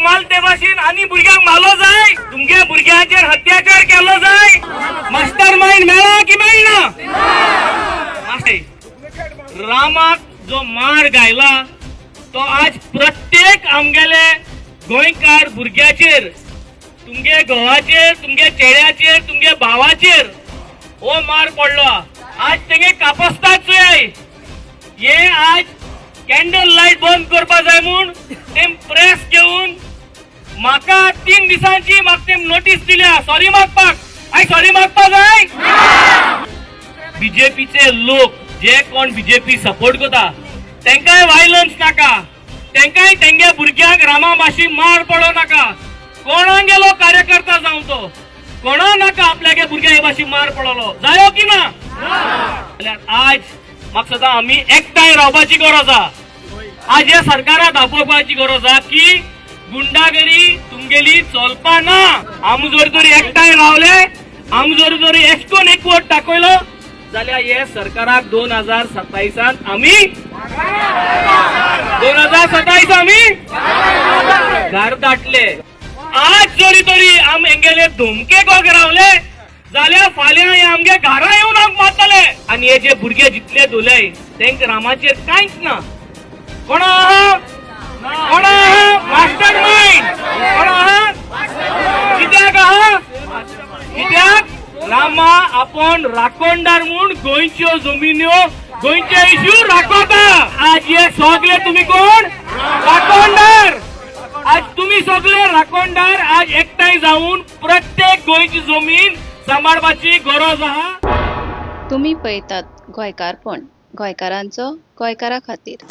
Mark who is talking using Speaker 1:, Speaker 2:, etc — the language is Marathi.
Speaker 1: माल ते भाशेन आनी भुरग्यांक मारलो जाय, तुमगे भुरग्यांचेर अत्याचार केलो जाय, मास्टर माइंड मेळ्ळा की मेळना? रामाक जो मार गायला तो आज प्रत्येक आमगेले गोंयकार भुरग्याचेर, तुमगे घोवाचेर, तुमगे चेड्याचेर, तुमगे भावाचेर हो मार पडलो। आज तेंगे कापस्ताद चोय हे आज कॅन्डल लाईट बंद करपा जाय म्हूण तेम प्रेस घेवन म्हाका 3 दिसांची म्हाका तेम नोटीस दिल्या सॉरी मागपाक। आय सॉरी मागपा जाय। बीजेपीचे लोक जे कोण बीजेपी सपोर्ट करता तेंकाय वायलन्स नाका, तेंकाय तेंगे भुरग्यांक रामा भाशी मार पडो नाका। कोणाक गेलो कार्यकर्ता जावन तो कोणा नाका आपल्यागे भुरग्या भाशी मार पडलो जायो की ना? आज म्हाका सदां आमी एकठांय रावपाची गरज आसा। आज ह्या सरकाराक दाखोवपाची गरज आसा की गुंडागिरी तुमगेली चलपा ना। आमी जर एकठांय रावले, आमी जर एकूण एकवट दाखयलो जाल्यार हे सरकाराक 2027 आमी 2027 आमी घर धाडले। आज जरी तरी आम एंगेले धुमके गोग रावले जाल्यार फाल्यां हे आमगे घरा येवन आमक मारतले। आनी हे जे भुरगे जितले दोले तेंक रामाचेर कांयच ना। कोण आहा? कोण आहा? मास्टर माइंड कोण आहा? कित्याक आहा? कित्याक रामा आपण राखणदार म्हूण गोंयच्यो जमिन्यो गोंयचे इश्यू राखता। आज हे सगळे तुम्ही कोण? राखणदार। आज तुम्ही सगळे राखणदार आज एकठांय जाऊन प्रत्येक गोंयची जमीन सांबाळपाची गरज आहा।
Speaker 2: तुम्ही पळयतात गोंयकारपण, गोंयकारांचो गोंयकारा खातीर।